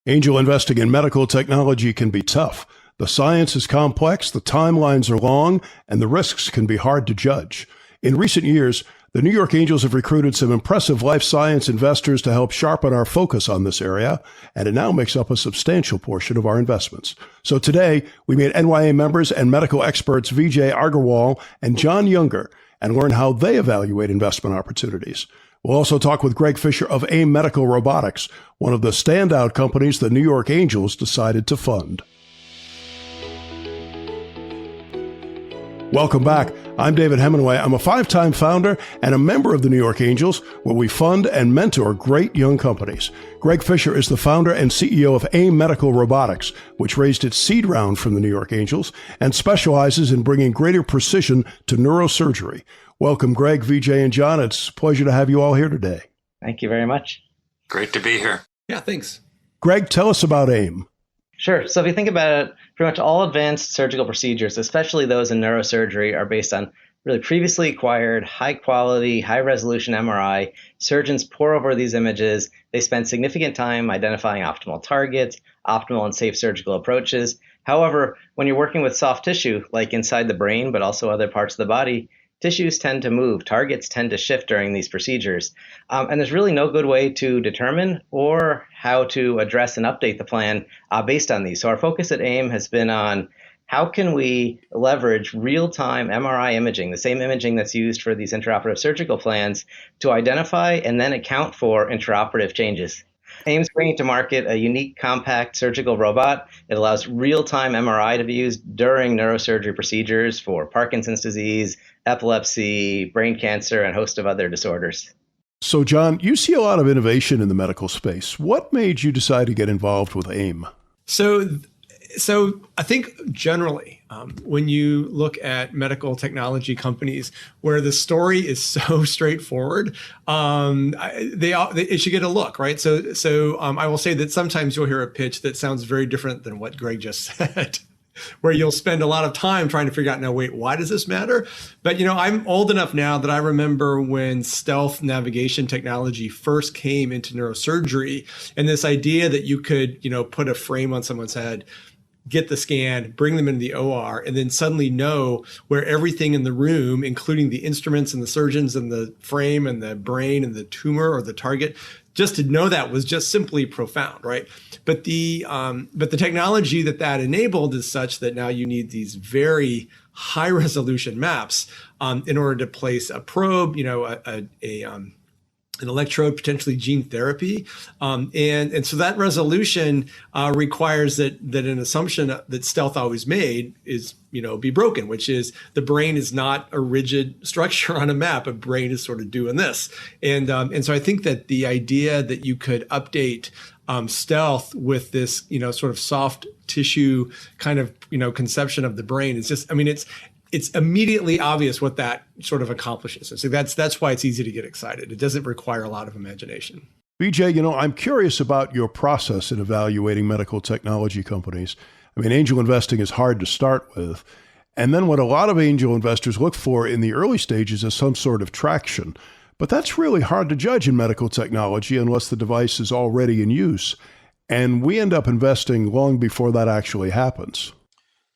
Angel investing in medical technology can be tough. The science is complex, the timelines are long, and the risks can be hard to judge. In recent years, the New York Angels have recruited some impressive life science investors to help sharpen our focus on this area, and it now makes up a substantial portion of our investments. So today, we meet NYA members and medical experts Vijay Aggarwal and John Younger and learn how they evaluate investment opportunities. We'll also talk with Greg Fischer of AIM Medical Robotics, one of the standout companies the New York Angels decided to fund. Welcome back. I'm David Hemingway. I'm a 5-time founder and a member of the New York Angels, where we fund and mentor great young companies. Greg Fischer is the founder and CEO of AIM Medical Robotics, which raised its seed round from the New York Angels and specializes in bringing greater precision to neurosurgery. Welcome, Greg, Vijay, and John. It's a pleasure to have you all here today. Thank you very much. Great to be here. Yeah, thanks. Greg, tell us about AIM. Sure. So if you think about it, pretty much all advanced surgical procedures, especially those in neurosurgery, are based on really previously acquired, high quality, high resolution MRI. Surgeons pore over these images. They spend significant time identifying optimal targets, optimal and safe surgical approaches. However, when you're working with soft tissue, like inside the brain, but also other parts of the body, tissues tend to move, targets tend to shift during these procedures. And there's really no good way to determine or how to address and update the plan based on these. So our focus at AIM has been on how can we leverage real-time MRI imaging, the same imaging that's used for these intraoperative surgical plans, to identify and then account for intraoperative changes. AIM's bringing to market a unique, compact surgical robot. It allows real-time MRI to be used during neurosurgery procedures for Parkinson's disease, epilepsy, brain cancer, and a host of other disorders. So, John, you see a lot of innovation in the medical space. What made you decide to get involved with AIM? So I think generally, when you look at medical technology companies where the story is so straightforward, it should get a look, right? So I will say that sometimes you'll hear a pitch that sounds very different than what Greg just said, where you'll spend a lot of time trying to figure out, now, wait, why does this matter? But, I'm old enough now that I remember when stealth navigation technology first came into neurosurgery, and this idea that you could, put a frame on someone's head, get the scan, bring them into the OR, and then suddenly know where everything in the room, including the instruments and the surgeons and the frame and the brain and the tumor or the target, just to know that was just simply profound, right? But the technology that enabled is such that now you need these very high resolution maps in order to place a probe, an electrode, potentially gene therapy. And so that resolution requires that an assumption that stealth always made is, be broken, which is the brain is not a rigid structure on a map. A brain is sort of doing this. And so I think that the idea that you could update stealth with this, sort of soft tissue kind of, conception of the brain is just, it's immediately obvious what that sort of accomplishes. And so that's why it's easy to get excited. It doesn't require a lot of imagination. Vijay, I'm curious about your process in evaluating medical technology companies. Angel investing is hard to start with. And then what a lot of angel investors look for in the early stages is some sort of traction. But that's really hard to judge in medical technology unless the device is already in use. And we end up investing long before that actually happens.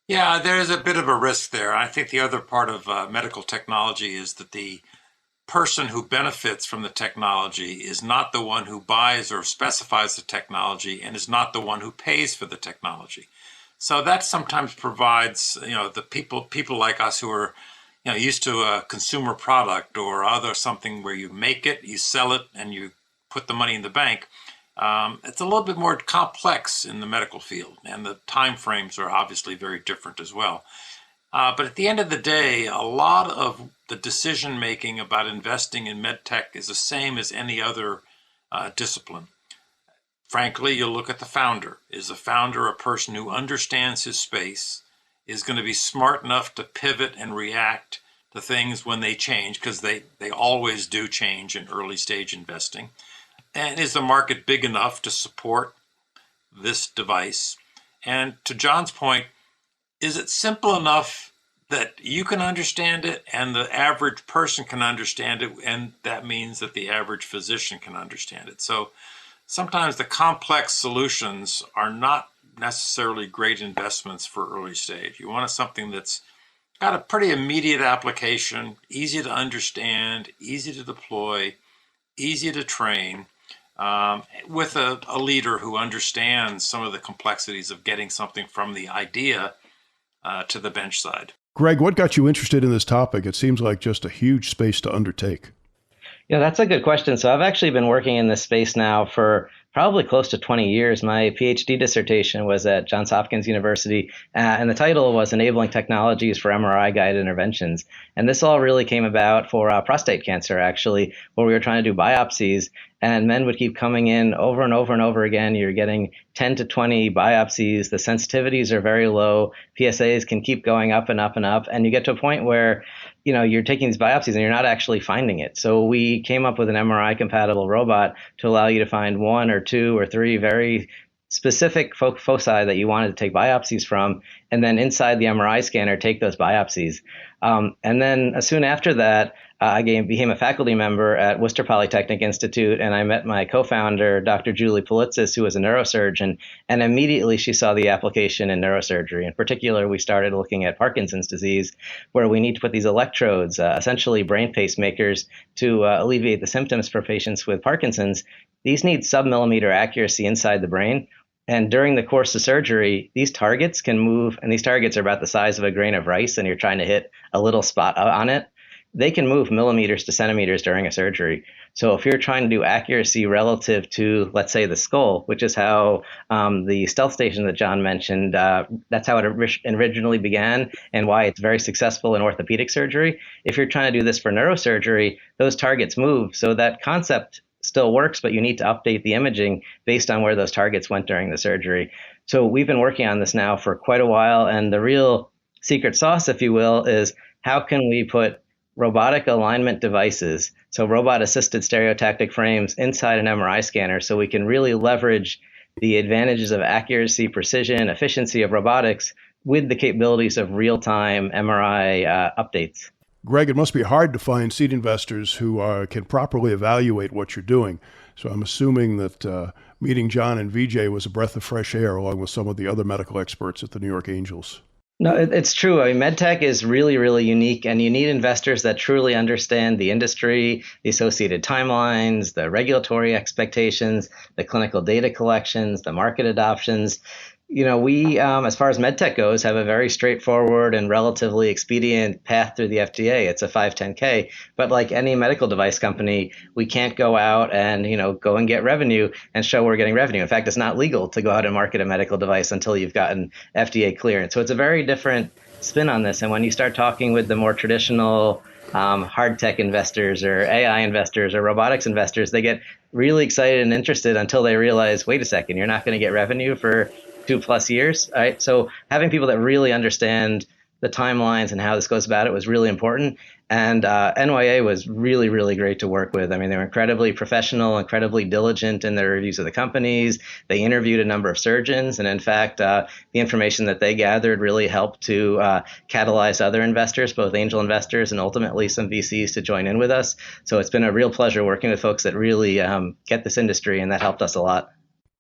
Yeah, there's a bit of a risk there. I think the other part of medical technology is that the person who benefits from the technology is not the one who buys or specifies the technology and is not the one who pays for the technology. So that sometimes provides, the people like us who are, used to a consumer product or other something where you make it, you sell it, and you put the money in the bank. It's a little bit more complex in the medical field, and the time frames are obviously very different as well. But at the end of the day, a lot of the decision making about investing in medtech is the same as any other discipline. Frankly, you look at the founder. Is the founder a person who understands his space, is going to be smart enough to pivot and react to things when they change, because they always do change in early stage investing? And is the market big enough to support this device? And to John's point, is it simple enough that you can understand it and the average person can understand it, and that means that the average physician can understand it? So sometimes the complex solutions are not necessarily great investments for early stage. You want something that's got a pretty immediate application, easy to understand, easy to deploy, easy to train, with a leader who understands some of the complexities of getting something from the idea to the bench side. Greg, what got you interested in this topic? It seems like just a huge space to undertake. Yeah, that's a good question. So I've actually been working in this space now for probably close to 20 years. My PhD dissertation was at Johns Hopkins University, and the title was Enabling Technologies for MRI-Guided Interventions. And this all really came about for prostate cancer, actually, where we were trying to do biopsies, and men would keep coming in over and over and over again. You're getting 10 to 20 biopsies. The sensitivities are very low. PSAs can keep going up and up and up. And you get to a point where you're taking these biopsies and you're not actually finding it. So we came up with an MRI compatible robot to allow you to find 1 or 2 or 3 very specific foci that you wanted to take biopsies from, and then inside the MRI scanner, take those biopsies. And then soon after that, I became a faculty member at Worcester Polytechnic Institute, and I met my co-founder, Dr. Julie Politzis, who was a neurosurgeon, and immediately she saw the application in neurosurgery. In particular, we started looking at Parkinson's disease, where we need to put these electrodes, essentially brain pacemakers, to alleviate the symptoms for patients with Parkinson's. These need sub-millimeter accuracy inside the brain. And during the course of surgery, these targets can move, and these targets are about the size of a grain of rice, and you're trying to hit a little spot on it. They can move millimeters to centimeters during a surgery. So if you're trying to do accuracy relative to, let's say, the skull, which is how the stealth station that John mentioned, that's how it originally began and why it's very successful in orthopedic surgery. If you're trying to do this for neurosurgery, those targets move. So that concept still works, but you need to update the imaging based on where those targets went during the surgery. So we've been working on this now for quite a while. And the real secret sauce, if you will, is how can we put robotic alignment devices, so robot-assisted stereotactic frames inside an MRI scanner, so we can really leverage the advantages of accuracy, precision, efficiency of robotics with the capabilities of real-time MRI updates. Greg, it must be hard to find seed investors who can properly evaluate what you're doing. So I'm assuming that meeting John and Vijay was a breath of fresh air, along with some of the other medical experts at the New York Angels. No, it's true. I mean, Medtech is really, really unique, and you need investors that truly understand the industry, the associated timelines, the regulatory expectations, the clinical data collections, the market adoptions. We, as far as Medtech goes, have a very straightforward and relatively expedient path through the FDA. It's a 510K. But like any medical device company, we can't go out and, go and get revenue and show we're getting revenue. In fact, it's not legal to go out and market a medical device until you've gotten FDA clearance. So it's a very different spin on this. And when you start talking with the more traditional hard tech investors or AI investors or robotics investors, they get really excited and interested until they realize, wait a second, you're not going to get revenue for 2+ years, right? So having people that really understand the timelines and how this goes about it was really important. And NYA was really, really great to work with. I mean, they were incredibly professional, incredibly diligent in their reviews of the companies. They interviewed a number of surgeons. And in fact, the information that they gathered really helped to catalyze other investors, both angel investors and ultimately some VCs to join in with us. So it's been a real pleasure working with folks that really get this industry, and that helped us a lot.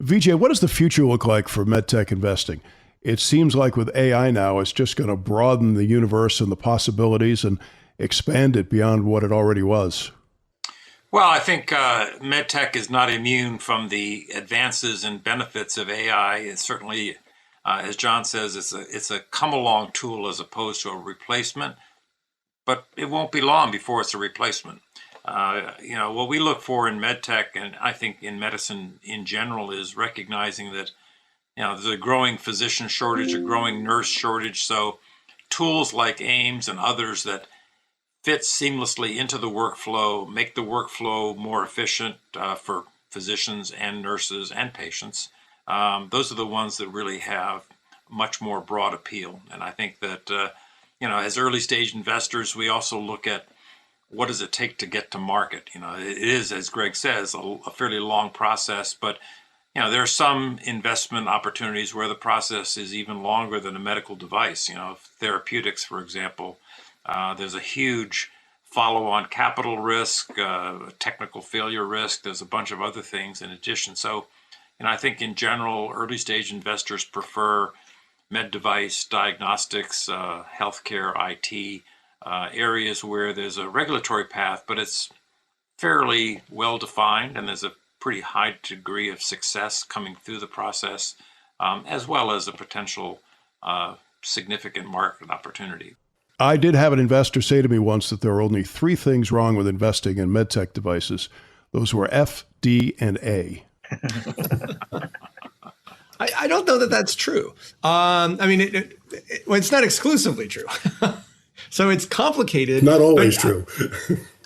Vijay, what does the future look like for medtech investing? It seems like with AI now, it's just going to broaden the universe and the possibilities and expand it beyond what it already was. Well, I think medtech is not immune from the advances and benefits of AI. It's certainly, as John says, it's a come-along tool as opposed to a replacement, but it won't be long before it's a replacement. What we look for in medtech, and I think in medicine in general, is recognizing that there's a growing physician shortage, a growing nurse shortage. So tools like AIMS and others that fit seamlessly into the workflow, make the workflow more efficient for physicians and nurses and patients. Those are the ones that really have much more broad appeal. And I think that, as early stage investors, we also look at what does it take to get to market? It is, as Greg says, a fairly long process, but there are some investment opportunities where the process is even longer than a medical device. Therapeutics, for example, there's a huge follow-on capital risk, technical failure risk. There's a bunch of other things in addition. So, I think in general, early stage investors prefer med device, diagnostics, healthcare, IT, areas where there's a regulatory path, but it's fairly well defined and there's a pretty high degree of success coming through the process, as well as a potential significant market opportunity. I did have an investor say to me once that there are only 3 things wrong with investing in medtech devices. Those were F, D, and A. I don't know that that's true. It's not exclusively true. So it's complicated. Not always true.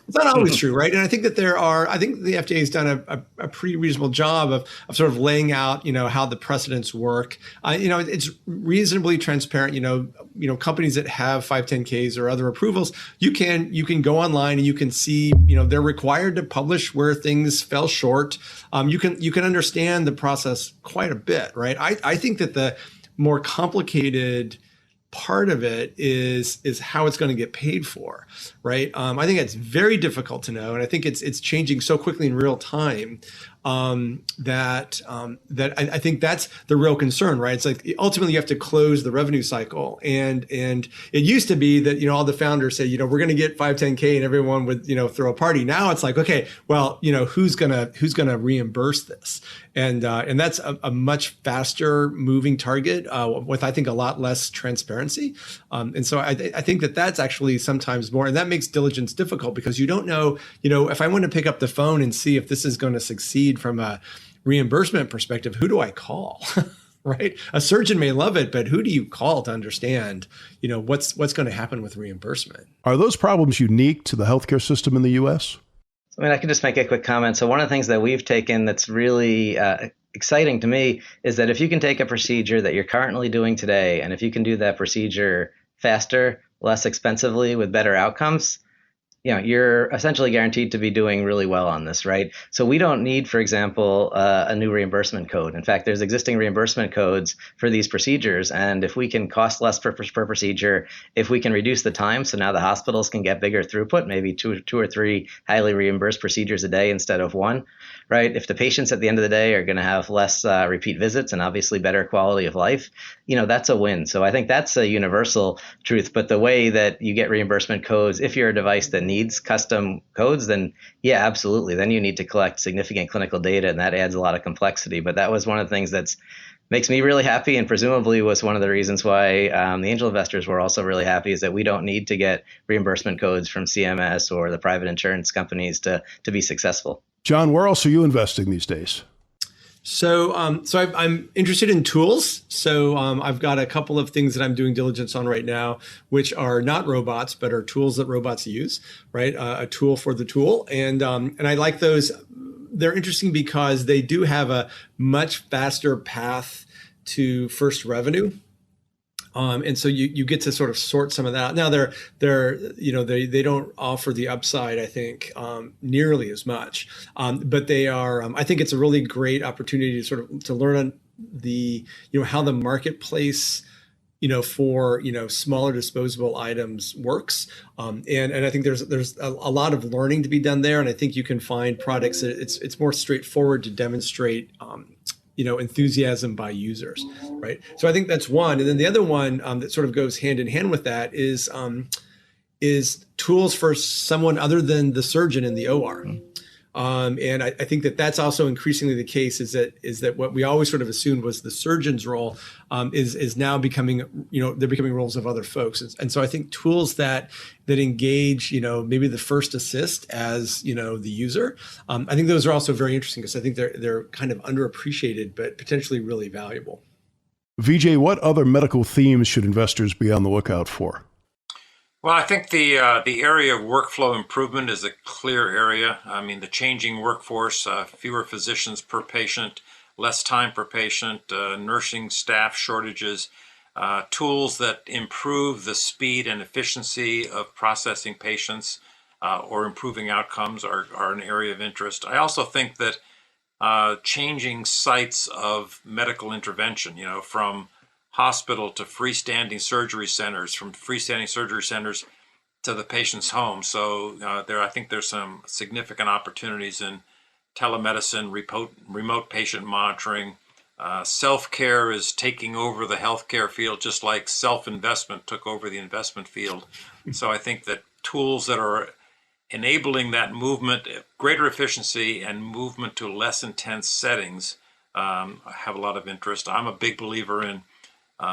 It's not always true, right? And I think that I think the FDA has done a pretty reasonable job of sort of laying out, how the precedents work. It's reasonably transparent. Companies that have 510Ks or other approvals, you can go online and you can see, they're required to publish where things fell short. You can understand the process quite a bit, right? I think that the more complicated part of it is how it's going to get paid for, right? I think it's very difficult to know, and I think it's changing so quickly in real time that I think that's the real concern, right? It's like ultimately you have to close the revenue cycle, and it used to be that all the founders say we're going to get 510K and everyone would throw a party. Now it's like, okay, well who's gonna reimburse this, and that's a much faster moving target with I think a lot less transparency, and so I think that's actually sometimes more, and that makes diligence difficult because you don't know if I want to pick up the phone and see if this is going to succeed from a reimbursement perspective, who do I call? Right? A surgeon may love it, but who do you call to understand, what's going to happen with reimbursement? Are those problems unique to the healthcare system in the U.S.? I can just make a quick comment. So one of the things that we've taken that's really exciting to me is that if you can take a procedure that you're currently doing today, and if you can do that procedure faster, less expensively, with better outcomes, you're essentially guaranteed to be doing really well on this, right? So we don't need, for example, a new reimbursement code. In fact, there's existing reimbursement codes for these procedures. And if we can cost less per procedure, if we can reduce the time, so now the hospitals can get bigger throughput, maybe two or three highly reimbursed procedures a day instead of one, right? If the patients at the end of the day are going to have less repeat visits and obviously better quality of life, that's a win. So I think that's a universal truth. But the way that you get reimbursement codes, if you're a device that needs custom codes, then yeah, absolutely. Then you need to collect significant clinical data, and that adds a lot of complexity. But that was one of the things that makes me really happy, and presumably was one of the reasons why the angel investors were also really happy, is that we don't need to get reimbursement codes from CMS or the private insurance companies to be successful. John, where else are you investing these days? So I'm interested in tools. So I've got a couple of things that I'm doing diligence on right now, which are not robots, but are tools that robots use, right? A tool for the tool. And I like those. They're interesting because they do have a much faster path to first revenue. And so you get to sort of sort some of that out. Now they don't offer the upside, I think, nearly as much, but they are. I think it's a really great opportunity to sort of to learn on the how the marketplace for smaller disposable items works, and I think there's a lot of learning to be done there, and I think you can find products that it's more straightforward to demonstrate. Enthusiasm by users, right? So I think that's one. And then the other one that sort of goes hand in hand with that is tools for someone other than the surgeon in the OR. And I think that that's also increasingly the case, is that what we always sort of assumed was the surgeon's role is now becoming, they're becoming roles of other folks. And so I think tools that engage, maybe the first assist as, the user, I think those are also very interesting because I think they're kind of underappreciated, but potentially really valuable. Vijay, what other medical themes should investors be on the lookout for? Well, I think the area of workflow improvement is a clear area. I mean, the changing workforce, fewer physicians per patient, less time per patient, nursing staff shortages, tools that improve the speed and efficiency of processing patients or improving outcomes are an area of interest. I also think that changing sites of medical intervention, from hospital to freestanding surgery centers, from freestanding surgery centers to the patient's home. So I think there's some significant opportunities in telemedicine, remote patient monitoring. Self-care is taking over the healthcare field, just like self-investment took over the investment field. So I think that tools that are enabling that movement, greater efficiency and movement to less intense settings have a lot of interest. I'm a big believer in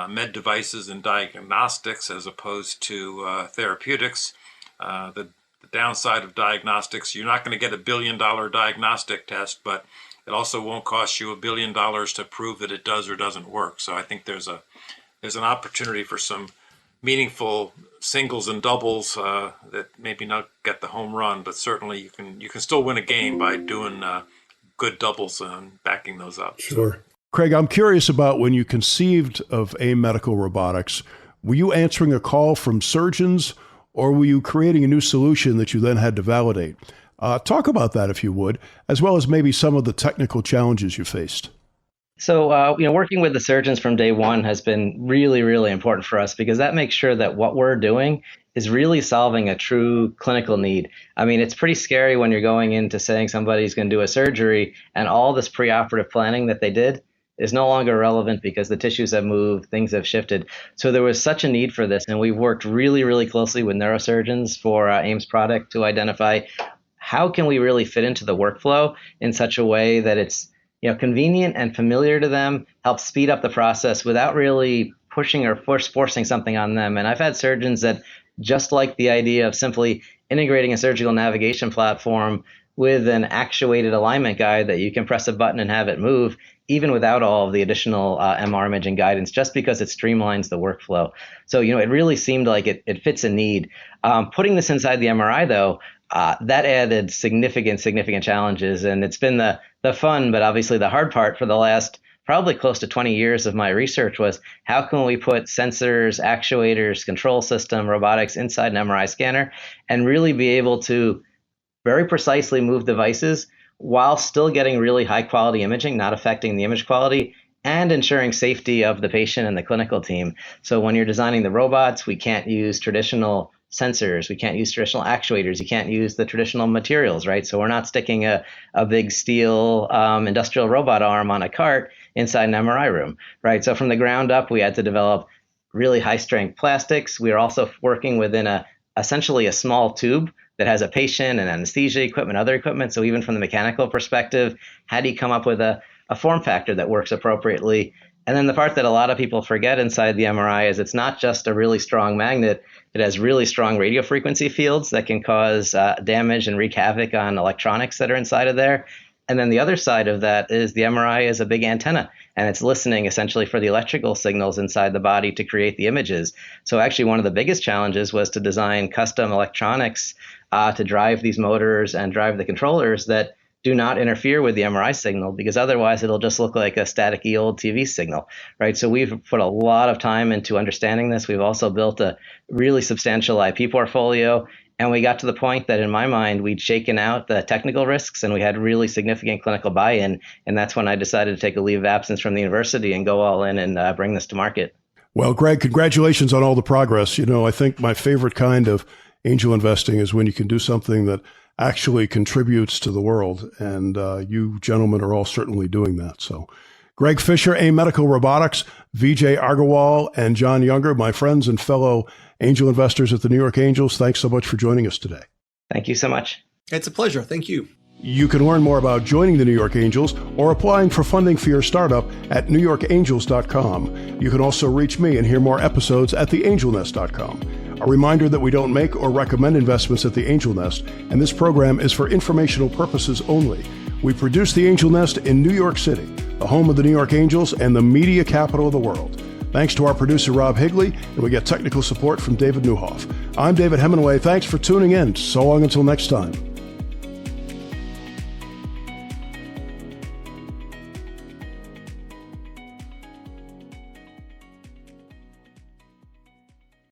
med devices and diagnostics as opposed to therapeutics. The downside of diagnostics, you're not going to get $1 billion diagnostic test, but it also won't cost you $1 billion to prove that it does or doesn't work. So I think there's an opportunity for some meaningful singles and doubles that maybe not get the home run, but certainly you can still win a game by doing good doubles and backing those up. Sure. Craig, I'm curious about when you conceived of AIM Medical Robotics, were you answering a call from surgeons or were you creating a new solution that you then had to validate? Talk about that if you would, as well as maybe some of the technical challenges you faced. So, working with the surgeons from day one has been really, really important for us because that makes sure that what we're doing is really solving a true clinical need. I mean, it's pretty scary when you're going into saying somebody's going to do a surgery and all this preoperative planning that they did is no longer relevant because the tissues have moved, things have shifted. So there was such a need for this. And we've worked really, really closely with neurosurgeons for AIM's product to identify how can we really fit into the workflow in such a way that it's convenient and familiar to them, helps speed up the process without really pushing or forcing something on them. And I've had surgeons that just like the idea of simply integrating a surgical navigation platform with an actuated alignment guide that you can press a button and have it move, even without all of the additional MR imaging guidance, just because it streamlines the workflow. So, it really seemed like it fits a need. Putting this inside the MRI, though, that added significant challenges. And it's been the fun, but obviously the hard part for the last probably close to 20 years of my research was how can we put sensors, actuators, control system, robotics inside an MRI scanner and really be able to very precisely move devices while still getting really high quality imaging, not affecting the image quality, and ensuring safety of the patient and the clinical team. So when you're designing the robots, we can't use traditional sensors, we can't use traditional actuators, you can't use the traditional materials, right? So we're not sticking a big steel industrial robot arm on a cart inside an MRI room, right? So from the ground up, we had to develop really high strength plastics. We are also working within essentially a small tube that has a patient and anesthesia equipment, other equipment. So even from the mechanical perspective, how do you come up with a form factor that works appropriately? And then the part that a lot of people forget inside the MRI is it's not just a really strong magnet. It has really strong radio frequency fields that can cause damage and wreak havoc on electronics that are inside of there. And then the other side of that is the MRI is a big antenna, and it's listening essentially for the electrical signals inside the body to create the images. So actually one of the biggest challenges was to design custom electronics to drive these motors and drive the controllers that do not interfere with the MRI signal, because otherwise it'll just look like a staticky old TV signal, right? So we've put a lot of time into understanding this. We've also built a really substantial IP portfolio. And we got to the point that, in my mind, we'd shaken out the technical risks and we had really significant clinical buy-in. And that's when I decided to take a leave of absence from the university and go all in and bring this to market. Well, Greg, congratulations on all the progress. I think my favorite kind of angel investing is when you can do something that actually contributes to the world. And you gentlemen are all certainly doing that. So Greg Fischer, AIM Medical Robotics, Vijay Aggarwal, and John Younger, my friends and fellow angel investors at the New York Angels, thanks so much for joining us today. Thank you so much. It's a pleasure. Thank you. You can learn more about joining the New York Angels or applying for funding for your startup at newyorkangels.com. You can also reach me and hear more episodes at theangelnest.com. A reminder that we don't make or recommend investments at the Angel Nest, and this program is for informational purposes only. We produce the Angel Nest in New York City, the home of the New York Angels and the media capital of the world. Thanks to our producer, Rob Higley, and we get technical support from David Newhoff. I'm David Hemingway. Thanks for tuning in. So long until next time.